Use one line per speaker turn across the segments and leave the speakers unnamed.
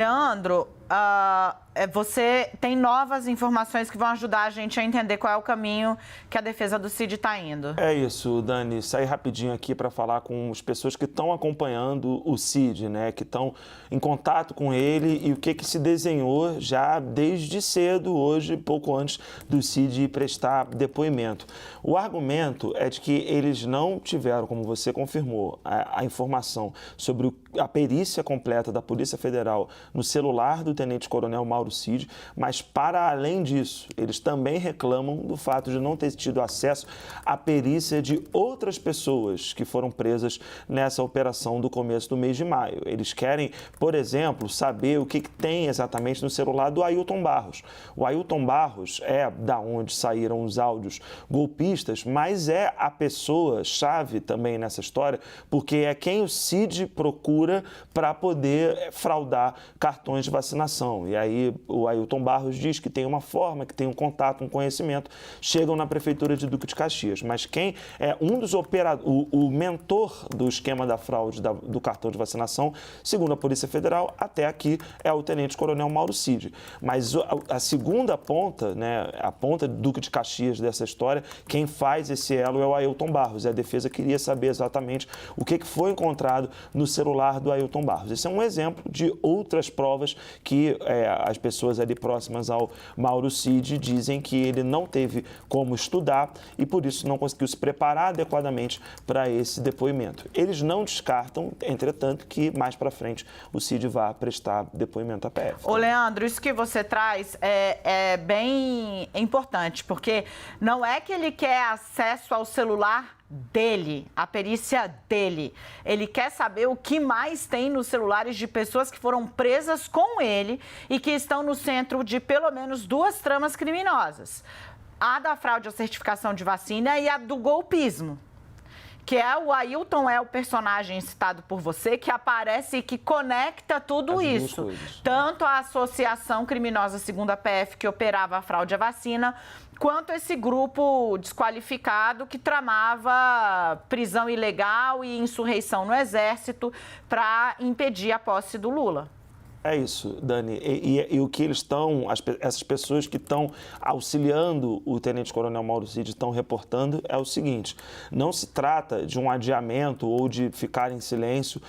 Leandro, você tem novas informações que vão ajudar a gente a entender qual é o caminho que a defesa do Cid está indo.
É isso, Dani. Saí rapidinho aqui para falar com as pessoas que estão acompanhando o Cid, né? Que estão em contato com ele e o que se desenhou já desde cedo, hoje, pouco antes do Cid prestar depoimento. O argumento é de que eles não tiveram, como você confirmou, a informação sobre a perícia completa da Polícia Federal no celular do tenente-coronel Mauro Cid, mas para além disso, eles também reclamam do fato de não ter tido acesso à perícia de outras pessoas que foram presas nessa operação do começo do mês de maio. Eles querem, por exemplo, saber o que tem exatamente no celular do Ailton Barros. O Ailton Barros é da onde saíram os áudios golpistas, mas é a pessoa-chave também nessa história, porque é quem o Cid procura para poder fraudar cartões de vacinação. E aí o Ailton Barros diz que tem uma forma, que tem um contato, um conhecimento, chegam na Prefeitura de Duque de Caxias. Mas quem é um dos operadores, o mentor do esquema da fraude do cartão de vacinação, segundo a Polícia Federal, até aqui é o tenente-coronel Mauro Cid. Mas a segunda ponta, né, a ponta de Duque de Caxias dessa história, quem faz esse elo é o Ailton Barros. E a defesa queria saber exatamente o que foi encontrado no celular do Ailton Barros. Esse é um exemplo de outras provas que as pessoas ali próximas ao Mauro Cid dizem que ele não teve como estudar e por isso não conseguiu se preparar adequadamente para esse depoimento. Eles não descartam, entretanto, que mais para frente o Cid vá prestar depoimento à PF.
Ô, Leandro, isso que você traz é bem importante, porque não é que ele quer acesso ao celular dele, a perícia dele. Ele quer saber o que mais tem nos celulares de pessoas que foram presas com ele e que estão no centro de pelo menos duas tramas criminosas. A da fraude à certificação de vacina e a do golpismo. Que é o Ailton, é o personagem citado por você, que aparece e que conecta tudo isso. Tanto a associação criminosa, segundo a PF, que operava a fraude à vacina, quanto esse grupo desqualificado que tramava prisão ilegal e insurreição no Exército para impedir a posse do Lula.
É isso, Dani. E o que eles estão, essas pessoas que estão auxiliando o tenente-coronel Mauro Cid estão reportando é o seguinte: não se trata de um adiamento ou de ficar em silêncio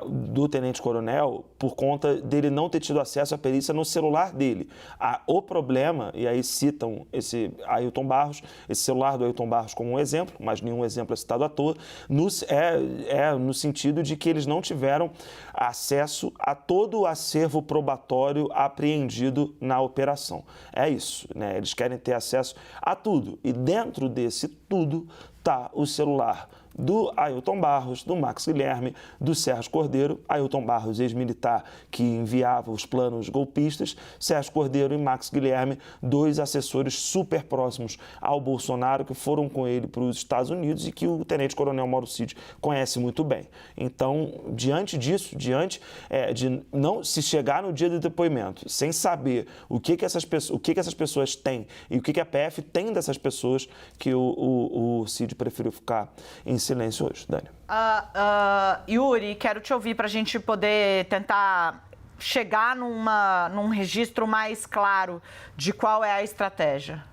do tenente-coronel por conta dele não ter tido acesso à perícia no celular dele. O problema, e aí citam esse Ailton Barros, esse celular do Ailton Barros como um exemplo, mas nenhum exemplo é citado à toa, no sentido de que eles não tiveram acesso a todo o acervo probatório apreendido na operação. É isso, né? Eles querem ter acesso a tudo. E dentro desse tudo está o celular do Ailton Barros, do Max Guilherme, do Sérgio Cordeiro. Ailton Barros, ex-militar que enviava os planos golpistas. Sérgio Cordeiro e Max Guilherme, dois assessores super próximos ao Bolsonaro que foram com ele para os Estados Unidos e que o tenente-coronel Mauro Cid conhece muito bem. Então, diante disso, de não se chegar no dia do depoimento sem saber o que essas pessoas têm e o que a PF tem dessas pessoas, que o Cid preferiu ficar em silêncio hoje, Dani.
Yuri, quero te ouvir para a gente poder tentar chegar num registro mais claro de qual é a estratégia.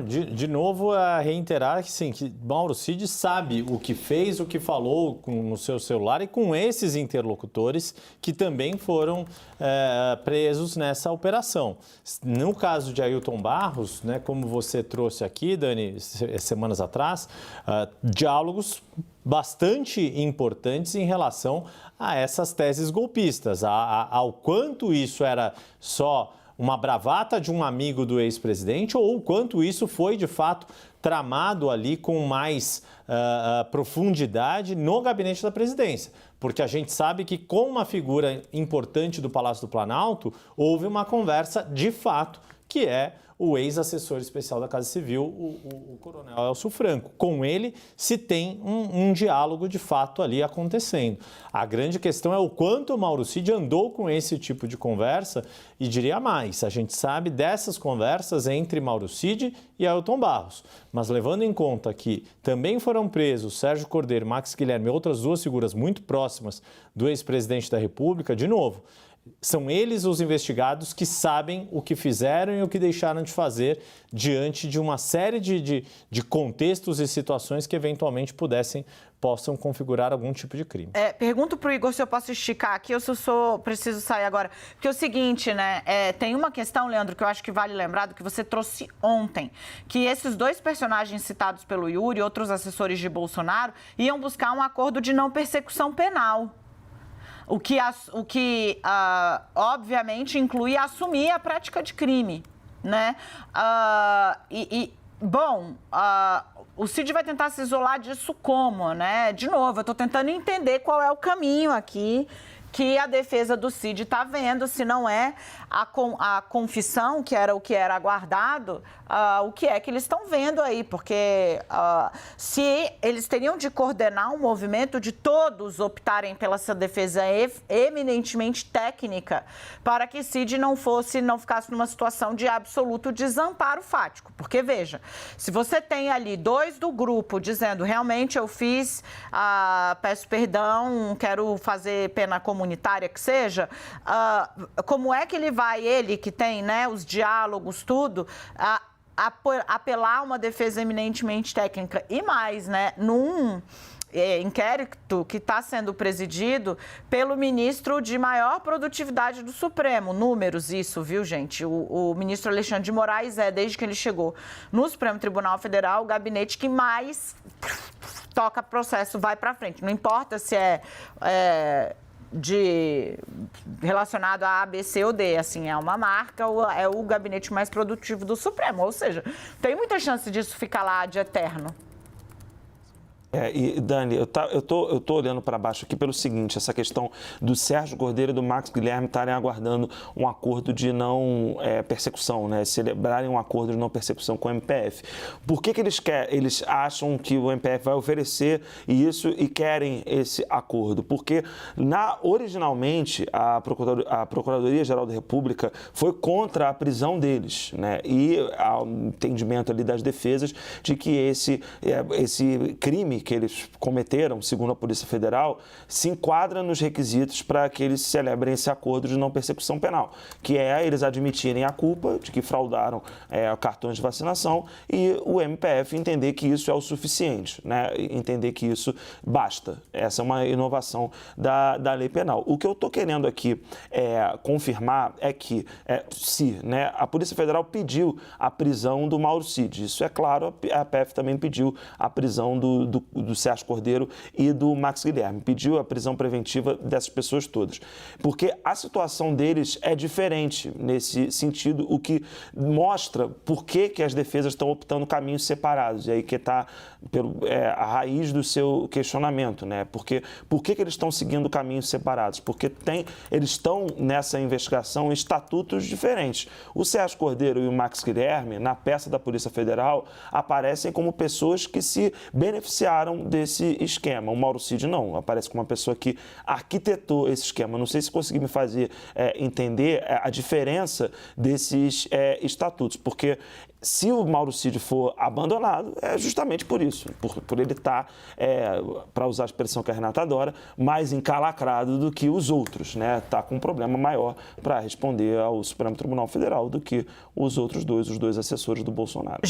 De novo, a reiterar que sim, que Mauro Cid sabe o que fez, o que falou no seu celular e com esses interlocutores que também foram presos nessa operação. No caso de Ailton Barros, né, como você trouxe aqui, Dani, semanas atrás, diálogos bastante importantes em relação a essas teses golpistas, ao quanto isso era só uma bravata de um amigo do ex-presidente ou o quanto isso foi, de fato, tramado ali com mais profundidade no gabinete da presidência. Porque a gente sabe que com uma figura importante do Palácio do Planalto, houve uma conversa, de fato, que é o ex-assessor especial da Casa Civil, o coronel Elcio Franco. Com ele se tem um diálogo de fato ali acontecendo. A grande questão é o quanto o Mauro Cid andou com esse tipo de conversa e diria mais, a gente sabe dessas conversas entre Mauro Cid e Ailton Barros. Mas levando em conta que também foram presos Sérgio Cordeiro, Max Guilherme e outras duas figuras muito próximas do ex-presidente da República, de novo, São eles os investigados que sabem o que fizeram e o que deixaram de fazer diante de uma série de contextos e situações que eventualmente possam configurar algum tipo de crime.
Pergunto para o Igor se eu posso esticar aqui ou se eu preciso sair agora. Porque é o seguinte, né? Tem uma questão, Leandro, que eu acho que vale lembrar do que você trouxe ontem, que esses dois personagens citados pelo Yuri e outros assessores de Bolsonaro iam buscar um acordo de não persecução penal. O que obviamente, inclui assumir a prática de crime, né? O Cid vai tentar se isolar disso como, né? De novo, eu estou tentando entender qual é o caminho aqui que a defesa do Cid está vendo, se não é a confissão, que era o que era aguardado, o que é que eles estão vendo aí, porque se eles teriam de coordenar um movimento de todos optarem pela sua defesa eminentemente técnica, para que Cid não ficasse numa situação de absoluto desamparo fático. Porque, veja, se você tem ali dois do grupo dizendo, realmente eu fiz, peço perdão, quero fazer pena comunitária que seja, como é que ele que tem, né, os diálogos, tudo, apelar a uma defesa eminentemente técnica e mais, né, num inquérito que está sendo presidido pelo ministro de maior produtividade do Supremo. Números, isso, viu, gente? O ministro Alexandre de Moraes desde que ele chegou no Supremo Tribunal Federal, o gabinete que mais toca processo, vai para frente. Não importa se relacionado a B, C ou D, assim, é uma marca, é o gabinete mais produtivo do Supremo, ou seja, tem muita chance disso ficar lá de eterno.
E Dani, eu tô olhando para baixo aqui pelo seguinte, essa questão do Sérgio Cordeiro e do Marcos Guilherme estarem aguardando um acordo de não persecução, né? Celebrarem um acordo de não persecução com o MPF. Por que eles acham que o MPF vai oferecer isso e querem esse acordo? Porque originalmente a Procuradoria-Geral da República foi contra a prisão deles, né? E há um entendimento ali das defesas de que esse crime que eles cometeram, segundo a Polícia Federal, se enquadra nos requisitos para que eles celebrem esse acordo de não persecução penal, que é eles admitirem a culpa de que fraudaram cartões de vacinação e o MPF entender que isso é o suficiente, né? Entender que isso basta. Essa é uma inovação da lei penal. O que eu estou querendo aqui confirmar é que, né, a Polícia Federal pediu a prisão do Mauro Cid. Isso é claro, a PF também pediu a prisão do Sérgio Cordeiro e do Marcos Guilherme. Pediu a prisão preventiva dessas pessoas todas. Porque a situação deles é diferente nesse sentido, o que mostra por que as defesas estão optando caminhos separados. E aí que está a raiz do seu questionamento, né? Por que eles estão seguindo caminhos separados? Porque eles estão nessa investigação em estatutos diferentes. O Sérgio Cordeiro e o Marcos Guilherme, na peça da Polícia Federal, aparecem como pessoas que se beneficiaram desse esquema. O Mauro Cid não, aparece como uma pessoa que arquitetou esse esquema. Não sei se consegui me fazer entender a diferença desses estatutos, porque se o Mauro Cid for abandonado, é justamente por isso, por ele estar, para usar a expressão que a Renata adora, mais encalacrado do que os outros, né? Está com um problema maior para responder ao Supremo Tribunal Federal do que os outros dois assessores do Bolsonaro.